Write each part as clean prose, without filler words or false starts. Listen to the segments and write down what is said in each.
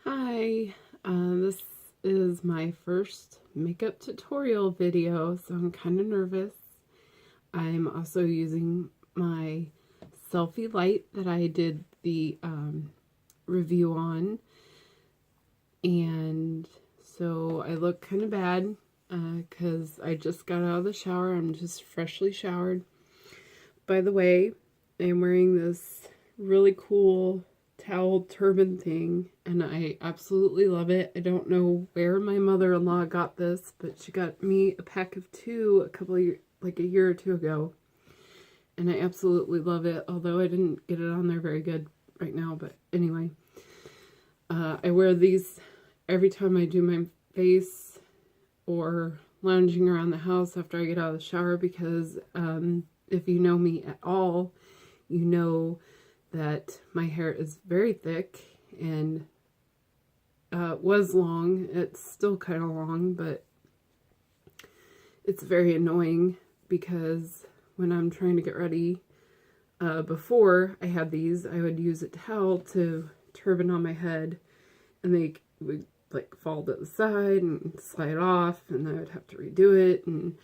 Hi, this is my first makeup tutorial video, so I'm kind of nervous. I'm also using my selfie light that I did the review on, and so I look kind of bad because I just got out of the shower. I'm just freshly showered. By the way, I'm wearing this really cool towel turban thing, and I absolutely love it. I don't know where my mother-in-law got this, but she got me a pack of two like a year or two ago, and I absolutely love it, although I didn't get it on there very good right now. But anyway, I wear these every time I do my face or lounging around the house after I get out of the shower because if you know me at all, you know that my hair is very thick and was long. It's still kind of long, but it's very annoying because when I'm trying to get ready, before I had these, I would use a towel to turban on my head, and they would like fall to the side and slide off, and I would have to redo it, and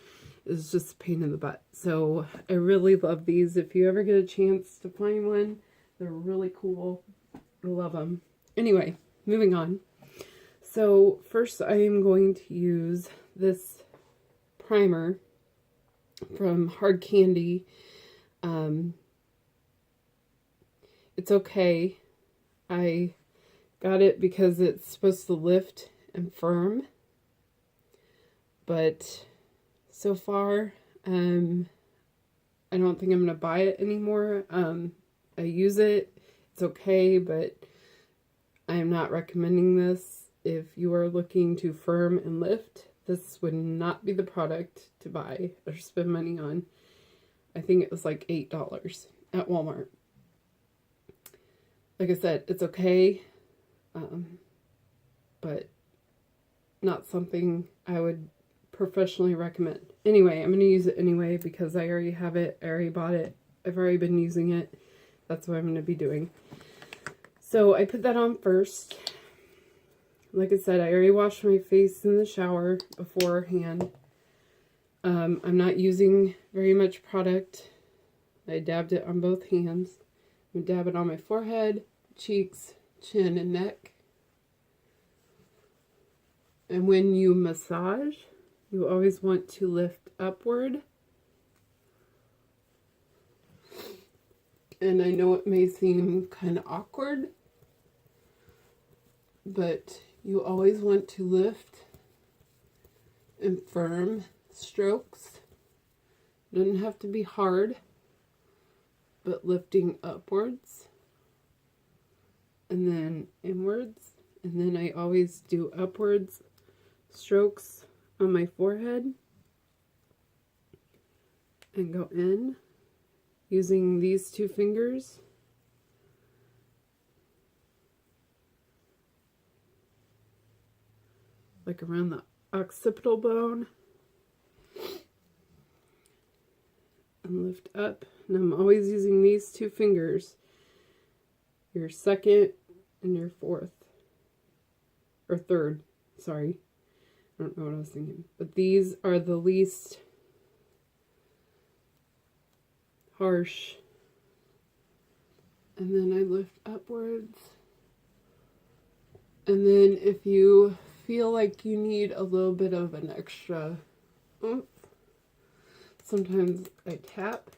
it was just a pain in the butt. So I really love these. If you ever get a chance to find one, they're really cool. I love them. Anyway, moving on. So first I am going to use this primer from Hard Candy. It's okay. I got it because it's supposed to lift and firm. But so far, I don't think I'm going to buy it anymore. I use it. It's okay, but I am not recommending this. If you are looking to firm and lift, this would not be the product to buy or spend money on. I think it was like $8 at Walmart. Like I said, it's okay, but not something I would professionally recommend. Anyway, I'm going to use it anyway because I already have it. I already bought it. I've already been using it. That's what I'm going to be doing. So I put that on first. Like I said, I already washed my face in the shower beforehand. I'm not using very much product. I dabbed it on both hands. I'm going to dab it on my forehead, cheeks, chin, and neck. And when you massage, you always want to lift upward. And I know it may seem kind of awkward, but you always want to lift and firm strokes. It doesn't have to be hard, but lifting upwards and then inwards. And then I always do upwards strokes on my forehead and go in using these two fingers. Like around the occipital bone. And lift up. And I'm always using these two fingers. Your second and your fourth. Or third. Sorry. I don't know what I was thinking. But these are the least harsh. And then I lift upwards. And then if you feel like you need a little bit of an extra oomph, sometimes I tap.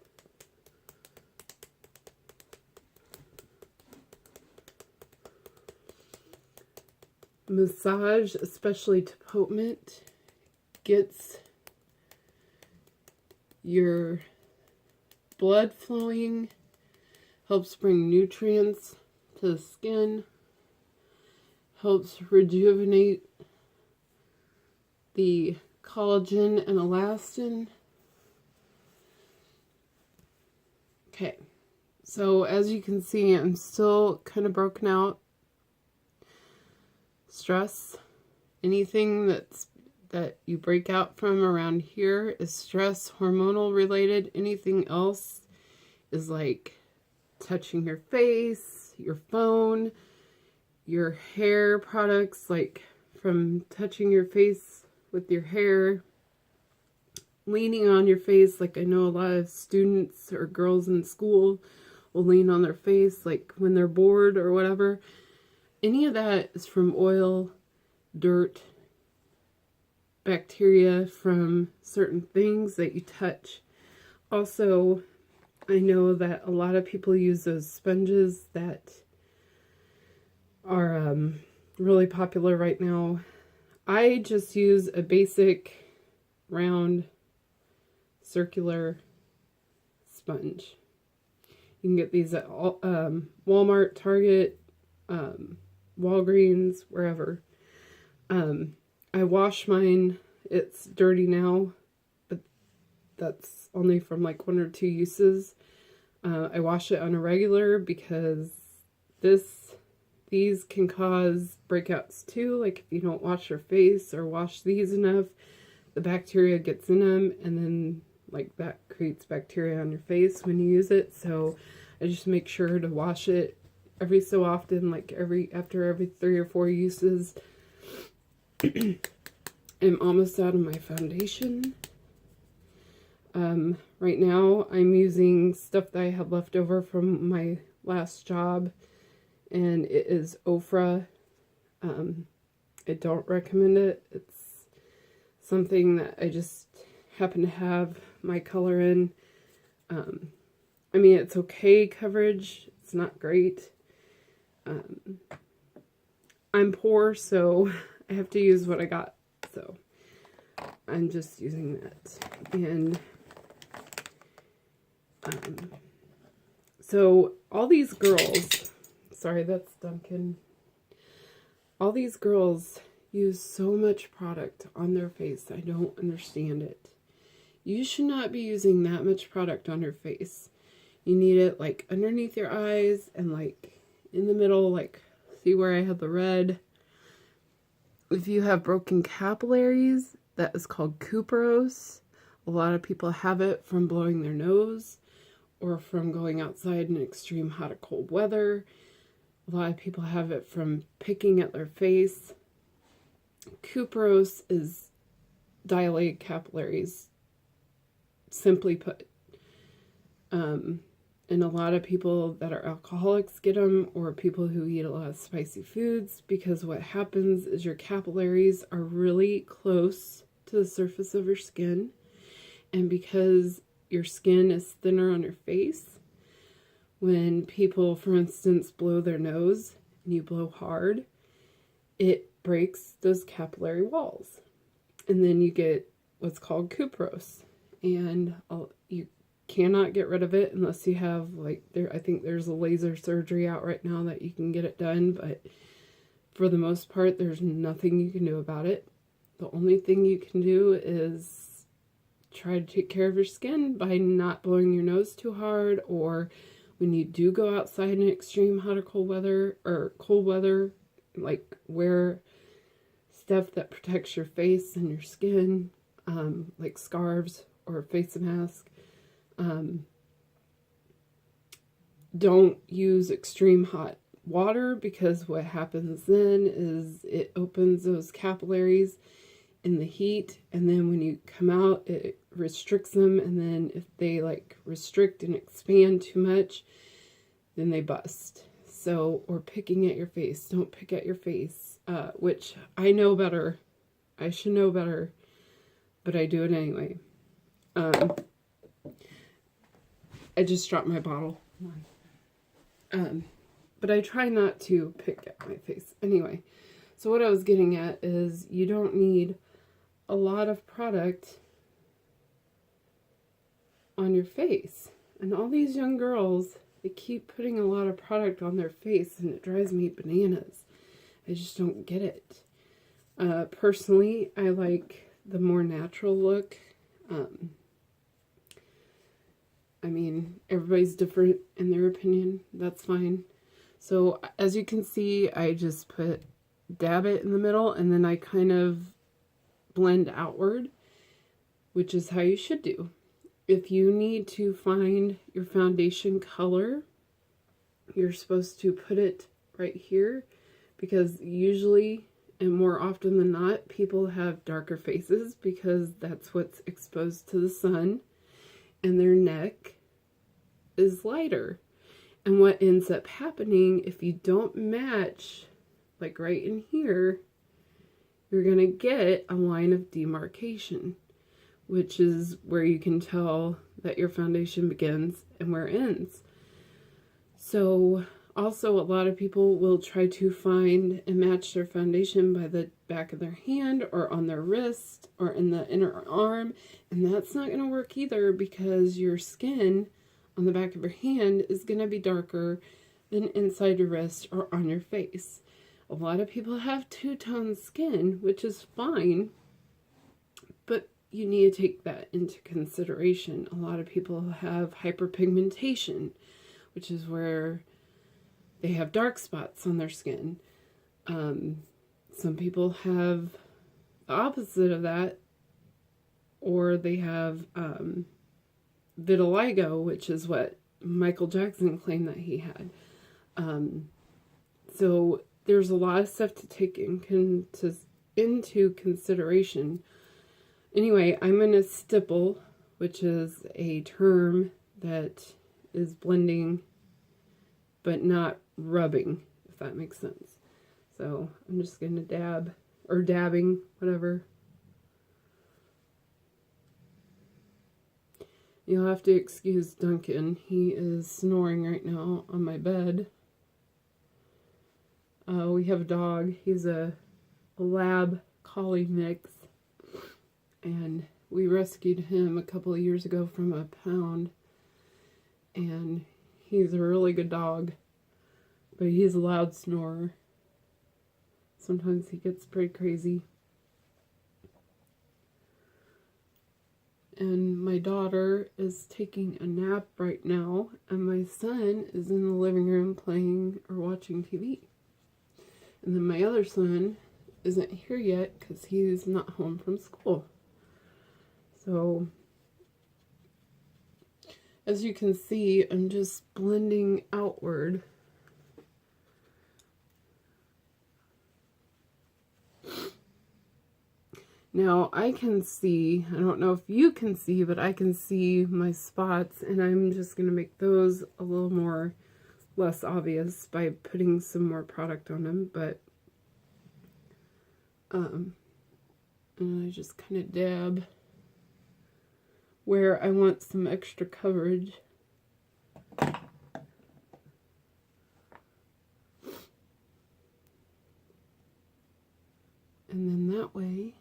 Massage, especially to potent, gets your blood flowing, helps bring nutrients to the skin, helps rejuvenate the collagen and elastin. Okay, so as you can see, I'm still kind of broken out. Stress, anything that you break out from around here is stress, hormonal related. Anything else is like touching your face, your phone, your hair products, like from touching your face with your hair, leaning on your face, like I know a lot of students or girls in school will lean on their face, like when they're bored or whatever. Any of that is from oil, dirt, bacteria from certain things that you touch. Also, I know that a lot of people use those sponges that are really popular right now. I just use a basic round circular sponge. You can get these at Walmart, Target, Walgreens, wherever. I wash mine. It's dirty now, but that's only from like 1 or 2 uses. I wash it on a regular because these can cause breakouts too. Like if you don't wash your face or wash these enough, the bacteria gets in them, and then like that creates bacteria on your face when you use it. So I just make sure to wash it every so often, like after every 3 or 4 uses. I'm almost out of my foundation. Right now I'm using stuff that I had left over from my last job, and it is Ofra. I don't recommend it. It's something that I just happen to have my color in. I mean, it's okay coverage. It's not great. I'm poor, so I have to use what I got. So I'm just using that. And so all these girls, sorry, that's Duncan. All these girls use so much product on their face. I don't understand it. You should not be using that much product on your face. You need it like underneath your eyes and like in the middle, like see where I have the red. If you have broken capillaries, that is called cuperos. A lot of people have it from blowing their nose or from going outside in extreme hot or cold weather. A lot of people have it from picking at their face. Cuperos is dilated capillaries, simply put. And a lot of people that are alcoholics get them, or people who eat a lot of spicy foods, because what happens is your capillaries are really close to the surface of your skin, and because your skin is thinner on your face, when people, for instance, blow their nose and you blow hard, it breaks those capillary walls, and then you get what's called cuperos, and you cannot get rid of it unless you have, like, I think there's a laser surgery out right now that you can get it done, but for the most part, there's nothing you can do about it. The only thing you can do is try to take care of your skin by not blowing your nose too hard, or when you do go outside in extreme hot or cold weather, like wear stuff that protects your face and your skin, like scarves or a face mask. Don't use extreme hot water, because what happens then is it opens those capillaries in the heat, and then when you come out it restricts them, and then if they like restrict and expand too much, then they bust. So, or picking at your face. Don't pick at your face, which I know better. I should know better, but I do it anyway. I just dropped my bottle. But I try not to pick at my face. Anyway, so what I was getting at is you don't need a lot of product on your face. And all these young girls, they keep putting a lot of product on their face, and it drives me bananas. I just don't get it. Personally, I like the more natural look. I mean, everybody's different in their opinion. That's fine. So, as you can see, I just dab it in the middle, and then I kind of blend outward, which is how you should do. If you need to find your foundation color, you're supposed to put it right here because usually and more often than not, people have darker faces because that's what's exposed to the sun, and their neck is lighter. And what ends up happening if you don't match, like right in here, you're going to get a line of demarcation, which is where you can tell that your foundation begins and where it ends. So also, a lot of people will try to find and match their foundation by the back of their hand or on their wrist or in the inner arm, and that's not going to work either because your skin on the back of your hand is going to be darker than inside your wrist or on your face. A lot of people have two-tone skin, which is fine, but you need to take that into consideration. A lot of people have hyperpigmentation, which is where they have dark spots on their skin. Some people have the opposite of that, or they have vitiligo, which is what Michael Jackson claimed that he had. So there's a lot of stuff to take into consideration. Anyway, I'm going to stipple, which is a term that is blending but not rubbing, if that makes sense. So I'm just going to dab, or dabbing, whatever. You'll have to excuse Duncan. He is snoring right now on my bed. We have a dog. He's a lab collie mix. And we rescued him a couple of years ago from a pound. And he's a really good dog. But he's a loud snorer. Sometimes he gets pretty crazy. And my daughter is taking a nap right now, and my son is in the living room playing or watching TV. And then my other son isn't here yet because he's not home from school. So, as you can see, I'm just blending outward. Now, I can see, I don't know if you can see, but I can see my spots, and I'm just going to make those a little more less obvious by putting some more product on them, but, and I just kind of dab where I want some extra coverage. And then that way,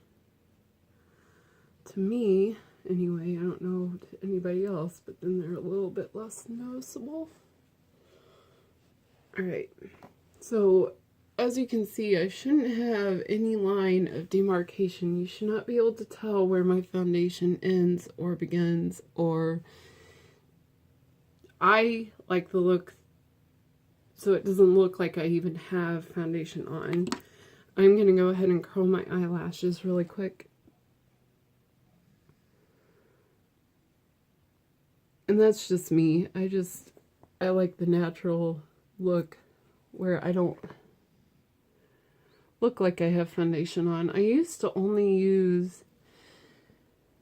to me, anyway, I don't know to anybody else, but then they're a little bit less noticeable. Alright, so as you can see, I shouldn't have any line of demarcation. You should not be able to tell where my foundation ends or begins, or I like the look so it doesn't look like I even have foundation on. I'm going to go ahead and curl my eyelashes really quick. And that's just me. I like the natural look where I don't look like I have foundation on. I used to only use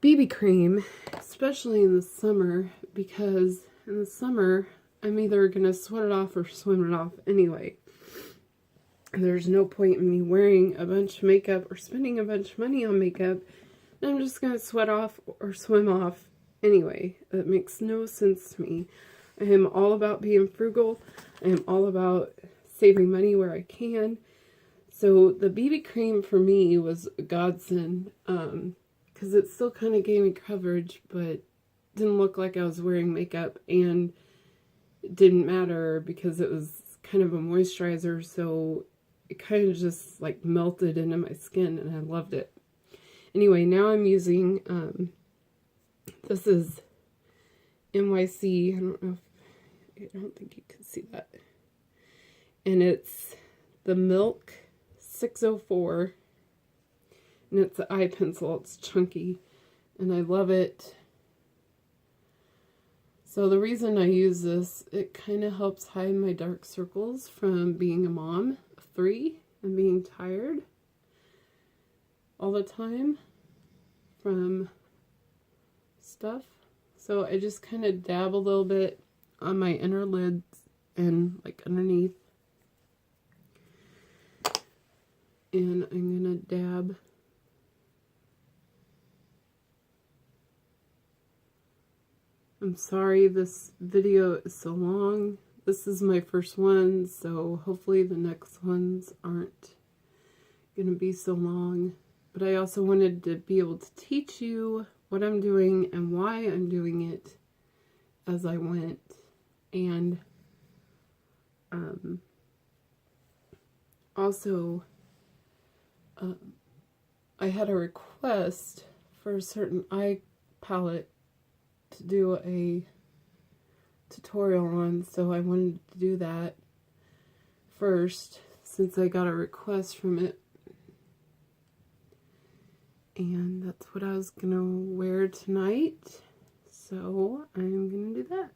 BB cream, especially in the summer, because in the summer I'm either going to sweat it off or swim it off anyway. There's no point in me wearing a bunch of makeup or spending a bunch of money on makeup. I'm just going to sweat off or swim off anyway. That makes no sense to me. I am all about being frugal. I am all about saving money where I can. So the BB cream for me was a godsend, because it still kind of gave me coverage, but didn't look like I was wearing makeup, and it didn't matter because it was kind of a moisturizer, so it kind of just like melted into my skin, and I loved it. Anyway, now I'm using, this is NYC, I don't think you can see that, and it's the Milk 604, and it's an eye pencil. It's chunky, and I love it. So the reason I use this, it kind of helps hide my dark circles from being a mom of 3, and being tired all the time from stuff. So I just kind of dab a little bit on my inner lids and like underneath. And I'm gonna dab I'm sorry this video is so long. This is my first one, so hopefully the next ones aren't gonna be so long. But I also wanted to be able to teach you what I'm doing and why I'm doing it as I went. And also, I had a request for a certain eye palette to do a tutorial on, so I wanted to do that first since I got a request from it. And that's what I was gonna wear tonight, so I'm gonna do that.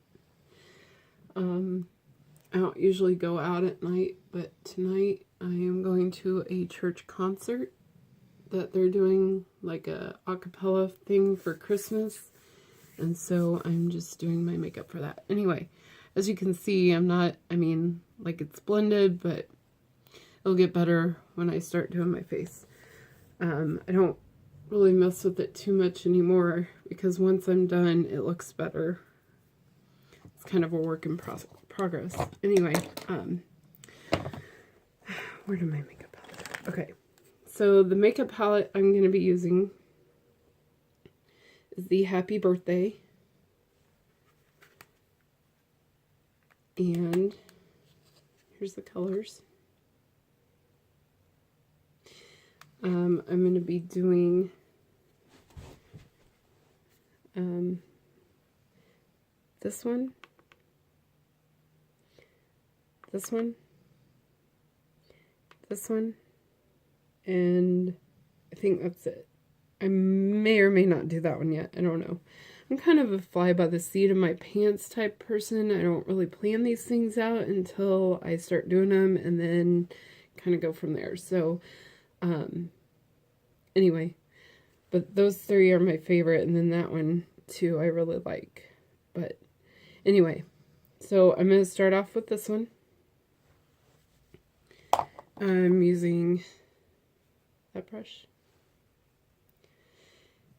I don't usually go out at night, but tonight I am going to a church concert that they're doing, like a acapella thing for Christmas, and so I'm just doing my makeup for that. Anyway, as you can see, like it's blended, but it'll get better when I start doing my face. I don't really mess with it too much anymore because once I'm done, it looks better. It's kind of a work in progress. Anyway, where did my makeup palette go? Okay, so the makeup palette I'm going to be using is the Happy Birthday. And here's the colors. I'm going to be doing this one, this one, this one, and I think that's it. I may or may not do that one yet. I don't know. I'm kind of a fly by the seat of my pants type person. I don't really plan these things out until I start doing them and then kind of go from there. So, anyway, but those three are my favorite, and then that one too I really like. But anyway, so I'm going to start off with this one. I'm using that brush.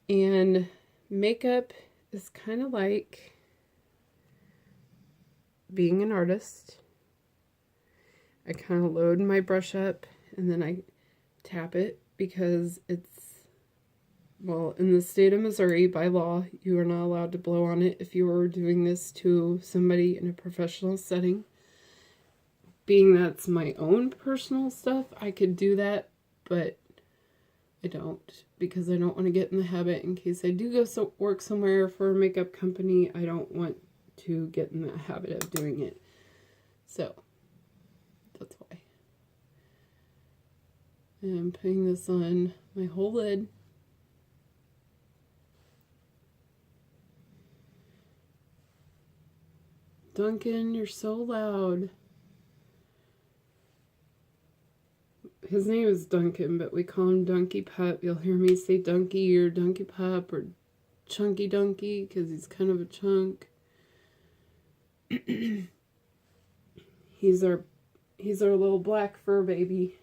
And makeup is kind of like being an artist. I kind of load my brush up and then I tap it because it's, well, in the state of Missouri, by law, you are not allowed to blow on it if you were doing this to somebody in a professional setting. Being that's my own personal stuff, I could do that, but I don't, because I don't want to get in the habit in case I do go work somewhere for a makeup company. I don't want to get in the habit of doing it. So, that's why. And I'm putting this on my whole lid. Duncan, you're so loud. His name is Duncan, but we call him Dunky Pup. You'll hear me say Dunky or Dunky Pup or Chunky Dunky because he's kind of a chunk. He's our little black fur baby.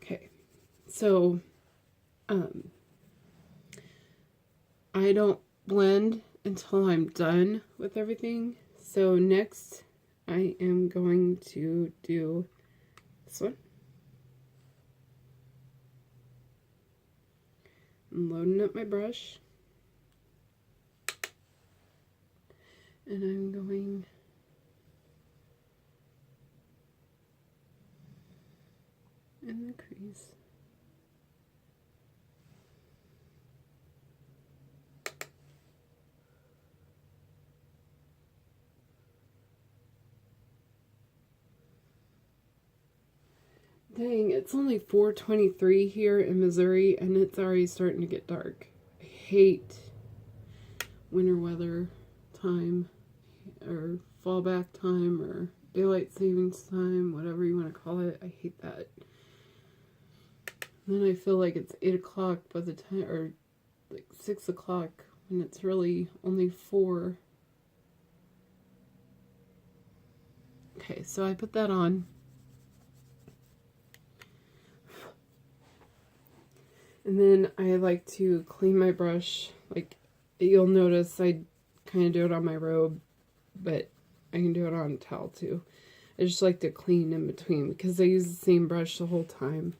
Okay, so I don't blend until I'm done with everything. So next I am going to do this one. I'm loading up my brush. And I'm going in the crease. Dang, it's only 4:23 here in Missouri, and it's already starting to get dark. I hate winter weather time, or fallback time, or daylight savings time, whatever you want to call it. I hate that. And then I feel like it's 8 o'clock by the time, or like 6 o'clock, when it's really only 4. Okay, so I put that on. And then I like to clean my brush. Like, you'll notice I kind of do it on my robe, but I can do it on a towel too. I just like to clean in between because I use the same brush the whole time.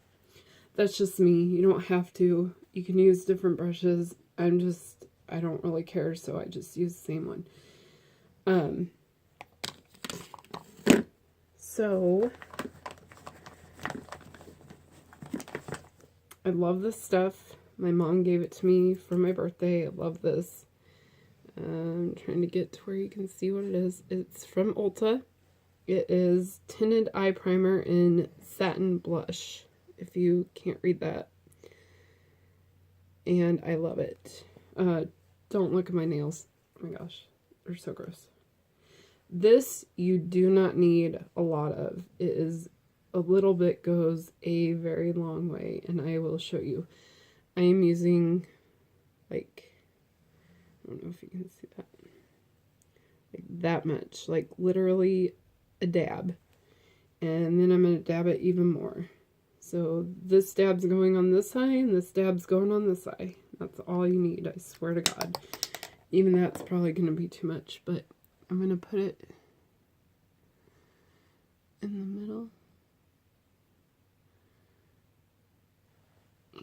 That's just me. You don't have to. You can use different brushes. I don't really care, so I just use the same one. So I love this stuff. My mom gave it to me for my birthday. I love this. I'm trying to get to where you can see what it is. It's from Ulta. It is Tinted Eye Primer in Satin Blush, if you can't read that. And I love it. Don't look at my nails. Oh my gosh, they're so gross. This you do not need a lot of. It is a little bit goes a very long way, and I will show you. I am using, like, I don't know if you can see that. Like that much. Like literally a dab. And then I'm going to dab it even more. So this dab's going on this eye, and this dab's going on this eye. That's all you need, I swear to God. Even that's probably going to be too much, but I'm going to put it in the middle.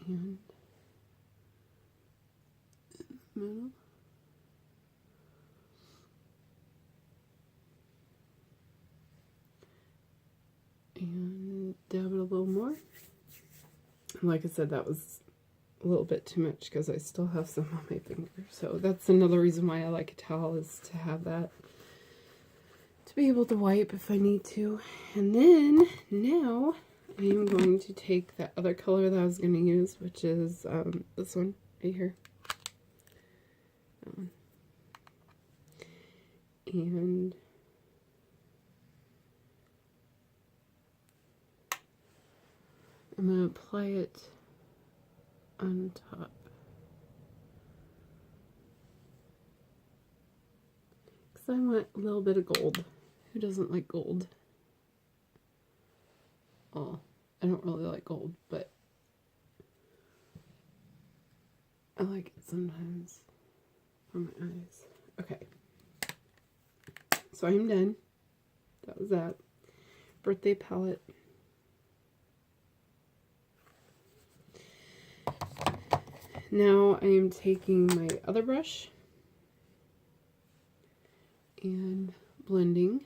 And in the middle. And dab it a little more. Like I said, that was a little bit too much because I still have some on my finger. So that's another reason why I like a towel, is to have that, to be able to wipe if I need to. And then now I am going to take that other color that I was going to use, which is this one right here. That one. And I'm going to apply it on top. Because I want a little bit of gold. Who doesn't like gold? Oh, I don't really like gold, but I like it sometimes for my eyes. Okay. So I'm done. That was that. Birthday palette. Now I am taking my other brush and blending.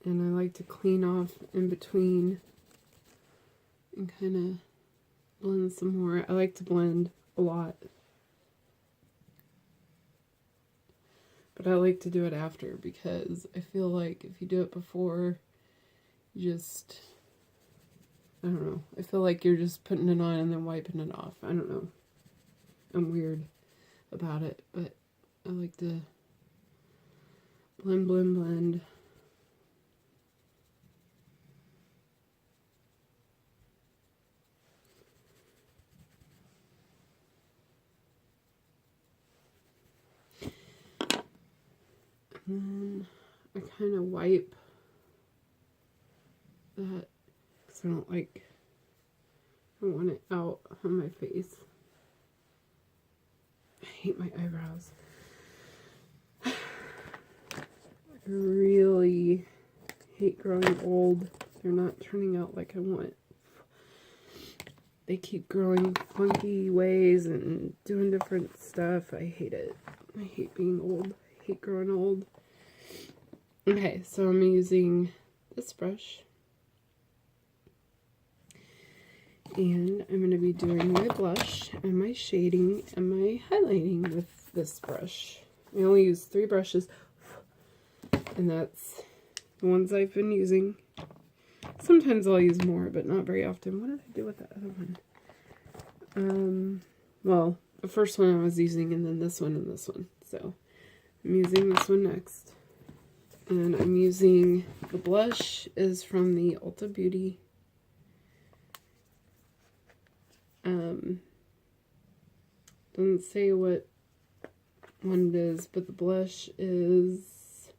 And I like to clean off in between and kind of blend some more. I like to blend a lot, but I like to do it after because I feel like if you do it before, you just, I don't know, I feel like you're just putting it on and then wiping it off. I don't know. I'm weird about it, but I like to blend, blend, blend. And then I kind of wipe that because I don't want it out on my face. I hate my eyebrows. I really hate growing old. They're not turning out like I want. They keep growing funky ways and doing different stuff. I hate it. I hate being old. I hate growing old. Okay, so I'm using this brush. And I'm going to be doing my blush and my shading and my highlighting with this brush. I only use 3 brushes. And that's the ones I've been using. Sometimes I'll use more, but not very often. What did I do with that other one? Well, the first one I was using, and then this one and this one. So I'm using this one next. And I'm using, the blush is from the Ulta Beauty. Doesn't say what one it is, but the blush is,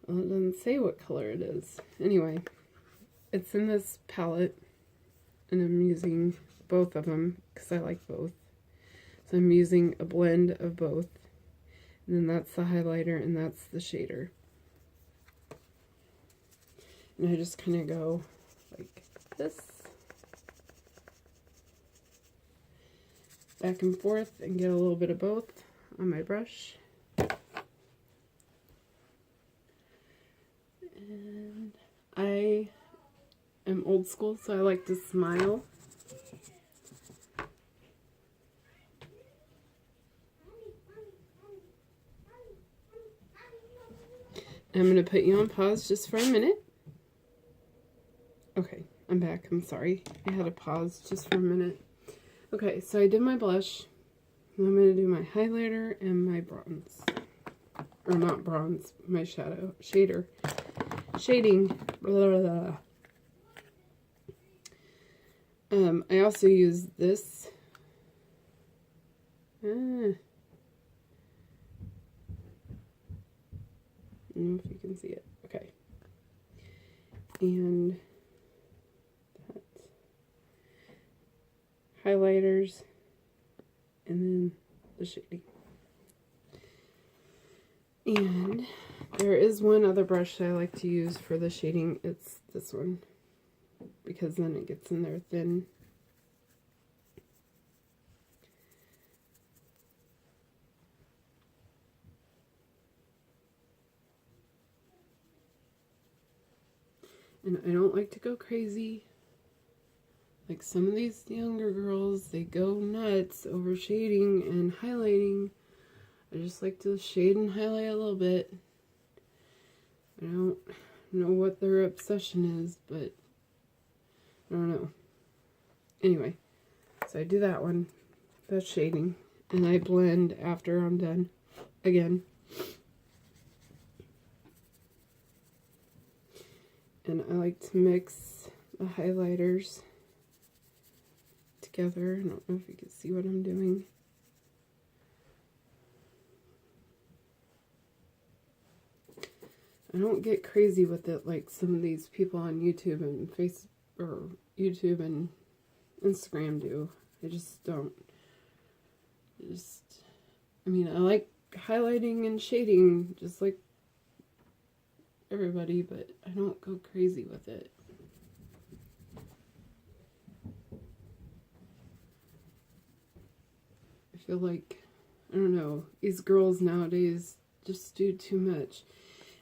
well, it doesn't say what color it is. Anyway, it's in this palette, and I'm using both of them because I like both. So I'm using a blend of both. And then that's the highlighter, and that's the shader. And I just kind of go like this. Back and forth and get a little bit of both on my brush. And I am old school, so I like to smile. I'm going to put you on pause just for a minute. Okay, I'm back. I'm sorry. I had to pause just for a minute. Okay, so I did my blush. I'm going to do my highlighter and my bronze. Or not bronze, my shader. Shading. Blah, blah, blah. I also use this. I don't know if you can see it. Okay. And that's highlighters, and then the shading. And there is one other brush I like to use for the shading. It's this one, because then it gets in there thin. And I don't like to go crazy. Like some of these younger girls, they go nuts over shading and highlighting. I just like to shade and highlight a little bit. I don't know what their obsession is, but I don't know. Anyway, so I do that one. That's shading. And I blend after I'm done. Again. And I like to mix the highlighters together. I don't know if you can see what I'm doing. I don't get crazy with it like some of these people on YouTube and YouTube and Instagram do. I just don't. I mean, I like highlighting and shading just like everybody, but I don't go crazy with it. I feel like, I don't know, these girls nowadays just do too much.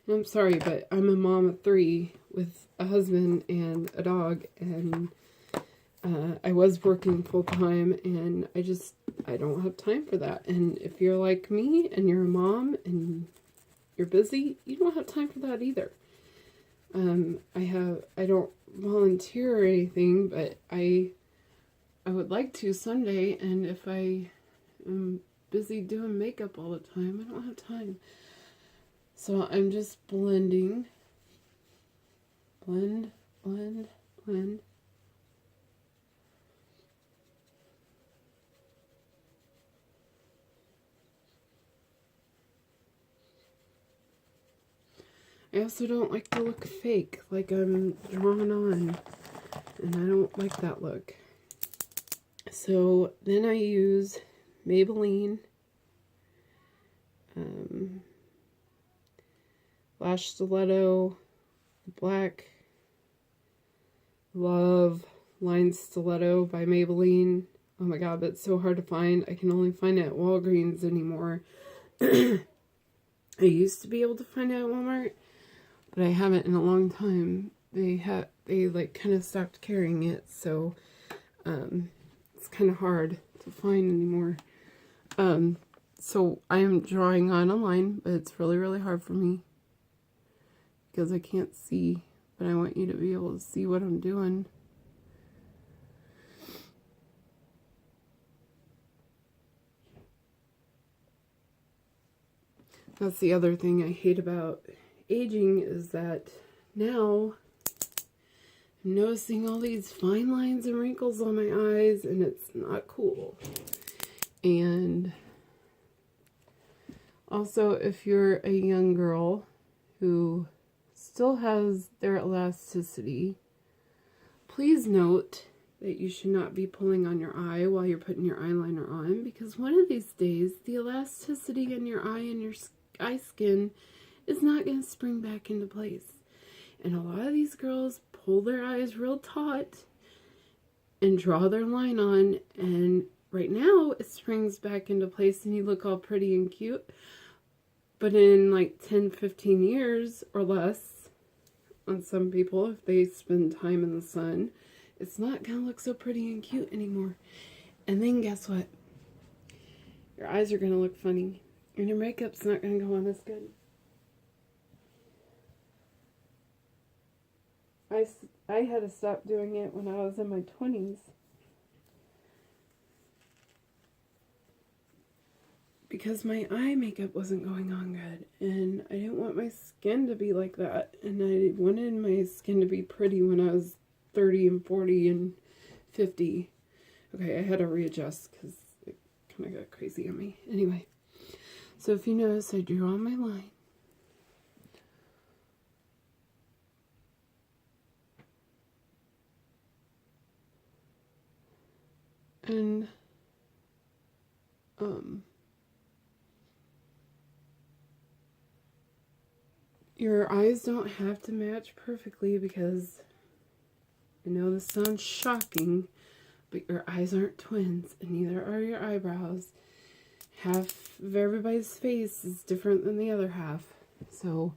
And I'm sorry, but I'm a mom of 3 with a husband and a dog, and I was working full-time, and I don't have time for that. And if you're like me and you're a mom and you're busy, you don't have time for that either. I don't volunteer or anything, but I would like to someday, and if I am busy doing makeup all the time, I don't have time. So I'm just blending. Blend, blend, blend. I also don't like to look fake, like I'm drawn on, and I don't like that look. So then I use Maybelline Lash Stiletto Black Love Line Stiletto by Maybelline. Oh my god, that's so hard to find. I can only find it at Walgreens anymore. I used to be able to find it at Walmart, but I haven't in a long time. They like kind of stopped carrying it, so it's kind of hard to find anymore. So I am drawing on a line, but it's really, really hard for me because I can't see, but I want you to be able to see what I'm doing. That's the other thing I hate about aging, is that now I'm noticing all these fine lines and wrinkles on my eyes, and it's not cool. And also, if you're a young girl who still has their elasticity, please note that you should not be pulling on your eye while you're putting your eyeliner on, because one of these days the elasticity in your eye and your eye skin is not going to spring back into place. And a lot of these girls pull their eyes real taut and draw their line on, and right now it springs back into place and you look all pretty and cute. But in like 10-15 years or less, on some people, if they spend time in the sun, it's not going to look so pretty and cute anymore. And then guess what? Your eyes are going to look funny, and your makeup's not going to go on as good. I had to stop doing it when I was in my 20s. Because my eye makeup wasn't going on good, and I didn't want my skin to be like that, and I wanted my skin to be pretty when I was 30 and 40 and 50. Okay, I had to readjust because it kind of got crazy on me. Anyway, so if you notice, I drew on my line. And, your eyes don't have to match perfectly, because I know this sounds shocking, but your eyes aren't twins, and neither are your eyebrows. Half of everybody's face is different than the other half. So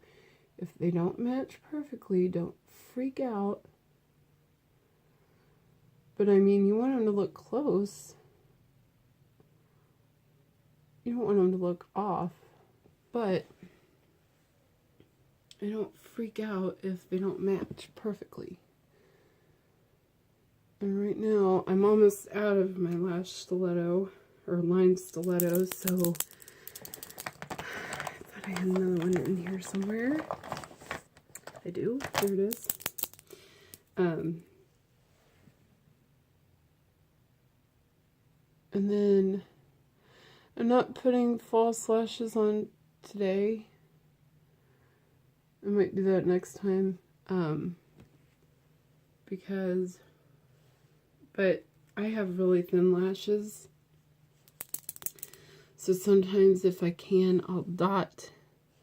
if they don't match perfectly, don't freak out. But I mean, you want them to look close. You don't want them to look off. But I don't freak out if they don't match perfectly. And right now, I'm almost out of my lash stiletto, or line stilettos, so I thought I had another one in here somewhere. I do. There it is. And then I'm not putting false lashes on today. I might do that next time. But I have really thin lashes. So sometimes if I can, I'll dot